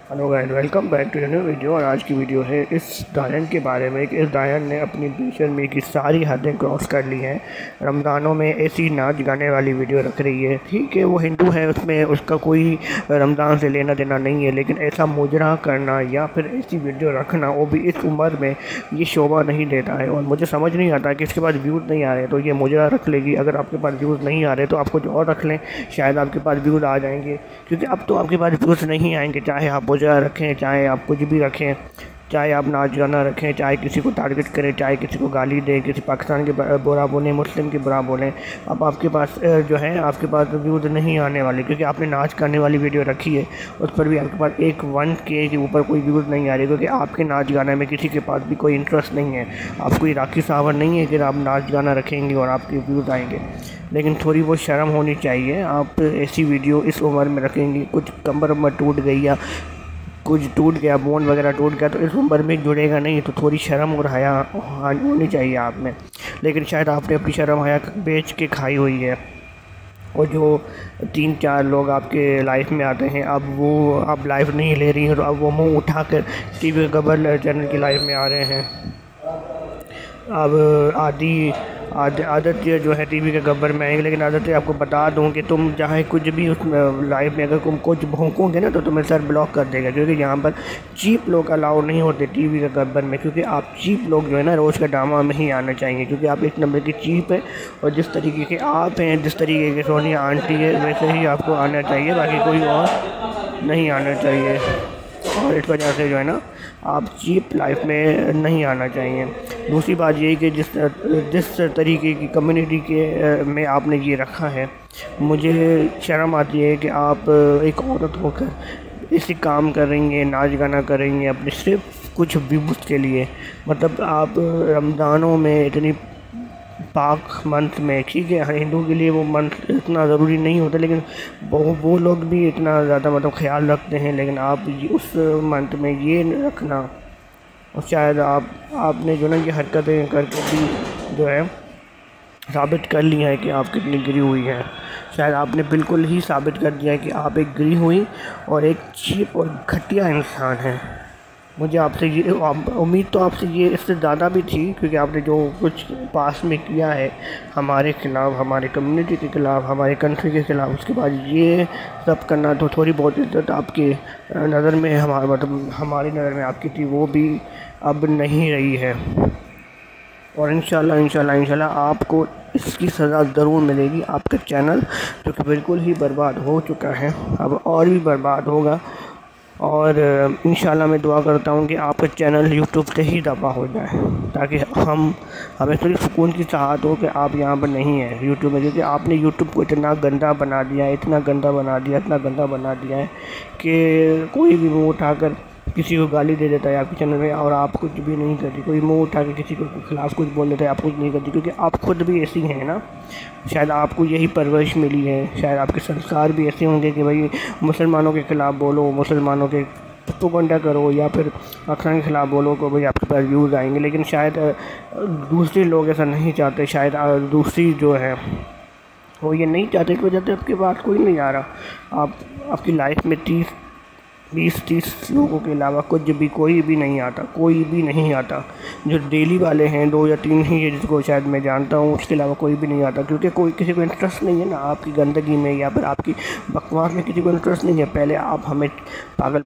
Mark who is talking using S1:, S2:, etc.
S1: Hello guys, welcome back to new video. और आज की वीडियो है इस दायन के बारे में कि इस दायन ने अपनी बेशर्मी की सारी हदें क्रॉस कर ली हैं। रमज़ानों में ऐसी नाच गाने वाली वीडियो रख रही है। ठीक है, वो हिंदू है, उसमें उसका कोई रमज़ान से लेना देना नहीं है, लेकिन ऐसा मुजरा करना या फिर ऐसी वीडियो रखना, वो भी इस उम्र में, ये शोभा नहीं देता है। और मुझे समझ नहीं आता कि इसके पास व्यूज़ नहीं आ रहे तो ये मुजरा रख लेगी। अगर आपके पास व्यूज़ नहीं आ रहे तो आप कुछ और रख लें, शायद आपके पास व्यूज़ आ जाएंगे। क्योंकि अब तो आपके पास व्यूज़ नहीं आएंगे, चाहे आप मुजरा रखें, चाहे आप कुछ भी रखें, चाहे आप नाच गाना रखें, चाहे किसी को टारगेट करें, चाहे किसी को गाली दें, किसी पाकिस्तान के बुरा बोलें, मुस्लिम की बुरा बोलें। अब आपके पास जो है, आपके पास व्यूज़ नहीं आने वाले, क्योंकि आपने नाच करने वाली वीडियो रखी है, उस पर भी आपके पास 1K के ऊपर कोई व्यूज़ नहीं आ रही, क्योंकि आपके नाच गाने में किसी के पास भी कोई इंटरेस्ट नहीं है। आप कोई राखी सावर नहीं है कि आप नाच गाना रखेंगे और आपके व्यूज़ आएंगे। लेकिन थोड़ी बहुत शर्म होनी चाहिए। आप ऐसी वीडियो इस उम्र में रखेंगे, कुछ कमर उमर टूट गई या कुछ टूट गया, बोन वगैरह टूट गया, तो इस उम्र में जुड़ेगा नहीं। तो थोड़ी शर्म और हया होनी चाहिए आप में। लेकिन शायद आपने अपनी शर्म हया बेच के खाई हुई है। और जो 3-4 लोग आपके लाइफ में आते हैं, अब वो आप लाइफ नहीं ले रही हैं, तो अब वो मुंह उठाकर टीवी गबर चैनल की लाइफ में आ रहे हैं। अब आदित्य जो है टीवी के गब्बर में आएंगे। लेकिन आदित्य, आपको बता दूं कि तुम चाहे कुछ भी उस लाइव में अगर तुम कुछ भौंकोगे ना, तो तुम्हें सर ब्लॉक कर देगा। क्योंकि यहाँ पर चीप लोग अलाउ नहीं होते टीवी के गब्बर में। क्योंकि आप चीप लोग जो है ना, रोज़ का ड्रामा में ही आना चाहिए, क्योंकि आप एक नंबर की चीप है। और जिस तरीके के आप हैं, जिस तरीके के सोनिया आंटी है, वैसे ही आपको आना चाहिए, बाकी कोई और नहीं आना चाहिए। और इस वजह से जो है ना, आप चीप लाइफ में नहीं आना चाहिए। दूसरी बात ये कि जिस तरीके की कम्युनिटी के में आपने ये रखा है, मुझे शर्म आती है कि आप एक औरत होकर ऐसे काम करेंगे, नाच गाना करेंगे अपने सिर्फ कुछ व्यूज़ के लिए। मतलब आप रमज़ानों में इतनी पाक मंथ में, ठीक है, हिंदू के लिए वो मंथ इतना ज़रूरी नहीं होता, लेकिन वो लोग भी इतना ज़्यादा मतलब ख्याल रखते हैं। लेकिन आप उस मंथ में ये रखना, और शायद आपने जो ना ये हरकतें करके भी जो है साबित कर लिया है कि आप कितनी गिरी हुई हैं। शायद आपने बिल्कुल ही साबित कर दिया है कि आप एक गिरी हुई और एक चीप और घटिया इंसान हैं। मुझे आपसे ये उम्मीद तो आपसे ये इससे ज़्यादा भी थी, क्योंकि आपने जो कुछ पास में किया है हमारे ख़िलाफ़, हमारे कम्युनिटी के ख़िलाफ़, हमारे कंट्री के ख़िलाफ़, उसके बाद ये सब करना, तो थोड़ी बहुत इज़्ज़त आपके नज़र में, हमारी नज़र में आपकी थी, वो भी अब नहीं रही है। और इंशाल्लाह आपको इसकी सज़ा ज़रूर मिलेगी। आपका चैनल जो कि बिल्कुल ही बर्बाद हो चुका है, अब और भी बर्बाद होगा। और इंशाल्लाह मैं दुआ करता हूँ कि आपका चैनल यूट्यूब से ही दफ़ा हो जाए, ताकि हमें थोड़ी सुकून की चाहत हो कि आप यहाँ पर नहीं हैं यूट्यूब में। क्योंकि आपने यूट्यूब को इतना गंदा बना दिया है, इतना गंदा बना दिया है कि कोई भी मुँह उठाकर किसी को गाली दे देता है आपके चैनल में, और आप कुछ भी नहीं करती। कोई मुंह उठा के किसी के खिलाफ़ कुछ बोल देता है, आप कुछ नहीं करती, क्योंकि आप खुद भी ऐसी हैं ना। शायद आपको यही परवरिश मिली है, शायद आपके संस्कार भी ऐसे होंगे कि भाई मुसलमानों के ख़िलाफ़ बोलो, मुसलमानों के प्रोपेगेंडा करो, या फिर पाकिस्तान के ख़िलाफ़ बोलो को भाई आपके पास व्यूज़ आएंगे। लेकिन शायद दूसरे लोग ऐसा नहीं चाहते। शायद दूसरी जो है वो ये नहीं चाहते, इस वजह से आपके पास कोई नहीं आ रहा। आपकी लाइफ में 20-30 लोगों के अलावा कोई भी नहीं आता। जो डेली वाले हैं 2 या 3 ही है, जिसको शायद मैं जानता हूँ, उसके अलावा कोई भी नहीं आता। क्योंकि कोई किसी को इंटरेस्ट नहीं है ना आपकी गंदगी में, या फिर आपकी बकवास में किसी को इंटरेस्ट नहीं है। पहले आप हमें पागल